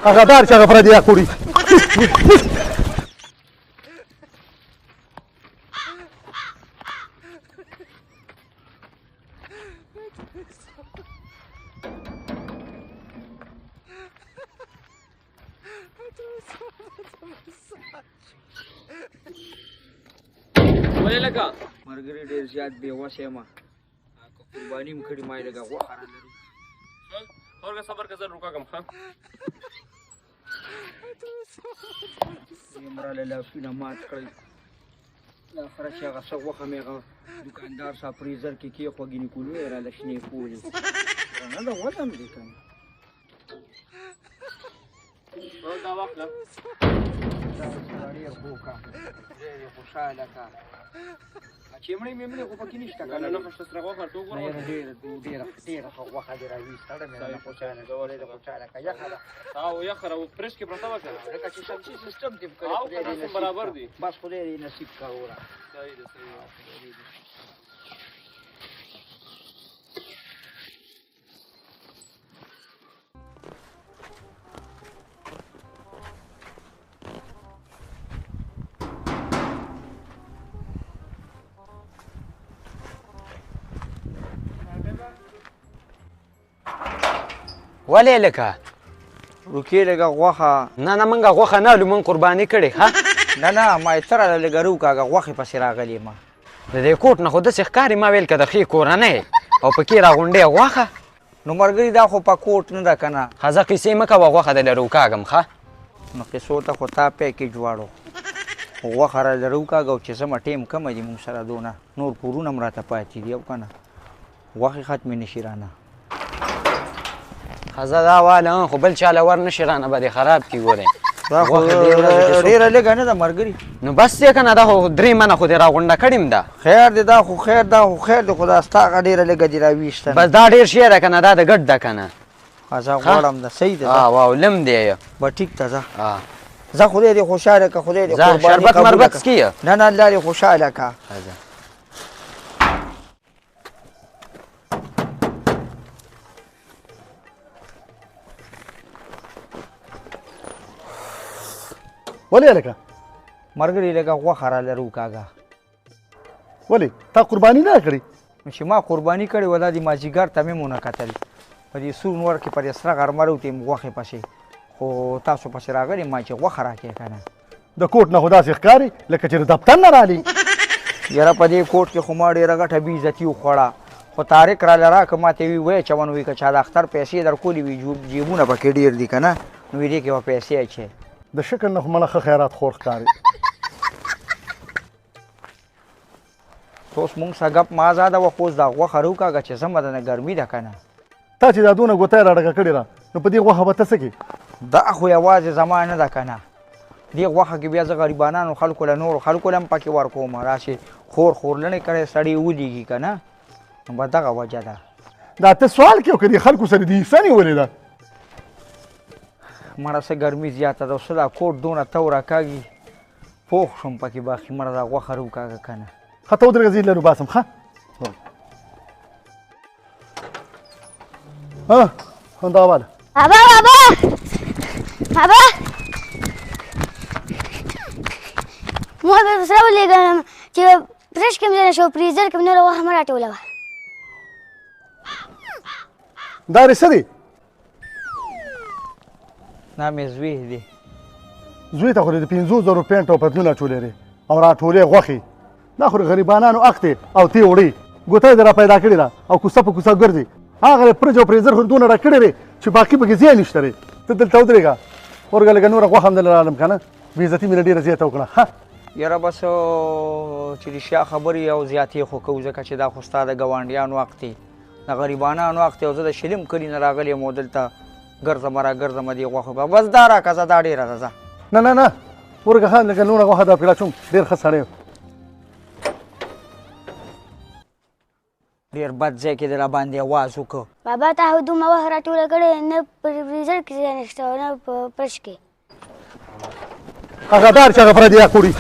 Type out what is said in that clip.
هغه دار چې هغه پردي یا کوړي ولې لکه مرګري ډېر زیات بېوسه یم که قرباني م کړې ما یې لږه غوښه رالري اورګه صبر که زه روکاږم ښه یم راله لاسونه مات کړئ آخره چې هغه څه غوښه مې هغه دوکاندار صاحب فریزر کې کېښوه ګینیکولو یې راله شنې کولې درنه ده وزم دی که نه دا واخله دا ډېر بوکه ډېر یې خوشحاله که چمړې میمړې خو پکې نشته که نه خشته سره غوښه ته وګوره ډېره ښه غوښه دې راویستله مې نه خوشحاله ډېره خوشحاله که یخه ده او یخه را فرش کې پرته وه که نه لکه چې شمسي سیسټم دې او که تاسو برابر دي بس خدای دې نصیب که وره صحیح ده صحیح ده ولې لکه روکې لږه غوښه نه نه موږ غوښه نه هلو موږ قرباني کړې ښه نه ما یې ته راله لږه روکاږه غوښې پسې راغلې ما د دې کوټ نه خو داسې ښکاري ما ویل که د ښې کورنۍ او پکې راغونډې غوښه نو ملګري دا خو په کوټ نه ده که نه ښه زه قیسې مه کوه غوښه دله روکاږم ښه نو قیسو ته خو تا پیکېج واړو خو غوښه راله روکاږه او چې زما ټیم کمه دي مونږ سره دونه نور کورونه هم راته پاتې دي او که نه غوښې ختمې نه شي رانه ښه زه دا واله خو بل چاله ور نه شي رانه به دې خراب کړي ګورې دا خو ډېره لږه نه ده ملګري نو بس دی که نه دا خو 3 منه خو دې راغونډه کړې م ده خیر دی دا خو خیر دی خو دا ستا هغه ډېره لږه دې راویسته بس دا ډېر شی ده که نه دا د ګډ ده که نه زه غواړم ده صحیح ده او لم دی به ټیک ته ځه خدای دې خوشحاله که خدای دې ځه شربت مربت څکي نه الله دې خوشحاله که ولې هلکه ملګري لږه غوښه راله روکاږه ولې تا قرباني نه کړې نو چې ما قرباني کړې وه دا د مازدیګر ته مې ونه کتل په دې سور نور کې پر سره غرمه روتې غوښې پسې خو تاسو پسې راغلې ما چې غوښه راکړې که نه د کوټ نه خو داسې ښکاري لکه چې د دفتر نه رالي یاره په دې کوټ کې خو ما ډېره ګټه بې عزتي وخوړه خو طارق راله راکړه ما ته وی چون وي که چا د اختر پیسې در کولې وي جیبونه پکې ډېر دي که نه نو وی دې کې به پیسې اچې د شکل نه خو مله ښه خیرات خور ښکاري اوس مونږ سره ګپ ما ازاده وه خو اوس دا غوښه روکاږه چې زما د نه ګرمي ده که نه تا چې دا دونه ګوتی راډکه کړې را نو په دې غوښه به ته څه کې دا خو یوازې زما نه ده که نه دې غوښه کې بیا زه غریبانانو خلکو له نورو خلکو له هم پکې ورکوم راشي خورلنې کړی سړی ولېږي که نه نو به دغه وجه ده دا ته سوال کې که دې خلکو سره دې حصه نیولې ده مړه څه ګرمي زیاته ده څه دا کوټ دونه تو راکاږي پوخ شوم پکې باقي مړه دا غوښه روکاږه که نه ښه ته ودرېږه زه یې لرو باسم ښه همدغه واله بابا ما به سره ولېږم چې فرش کې مې ځای نه شو فریزر کې مې نوره غوښه مه راټولوه دا رې څه دی دا مې زوی دی زوی ته خو دې د 500 پینټ او پتلون اچولې دی او راټولې غوښې دا خو د غریبانانو حق دی او تی وړې ګوته یې در را پیدا کړې ده او کوڅه په کوڅه ګرځي هغه فرج او فریزر خو دونه را کړی دی چې باقي پکې ځای نشته دی ته دلته ودرېږه ورګه لږه نوره غوښه هم دله رالم که نه بې عزتي مې ډېره زیاته وکړه ښه یاره بس چې رښتیا خبرې او زیاتې خو کوو ځکه چې دا خو ستا د ګاونډیانو حق دی د غریبانانو حق دی او زه د شلم کلي نه راغلی یم او دلته ګرځمه را ګرځمه دې غوښه به بس دا راکړه زه دا ډېره ده ځه نه ورګه ښه لږه نوره غوښه دا پرې اچوم ډېر ښه سړی ډېر بد ځای کې دې راباندې اواز وکړو بابا تا خو دومره غوښه راټوله کړې نه په فریزر کې ځای نشته او نه په فرش کې هغه دار چې هغه پردي یا کوړي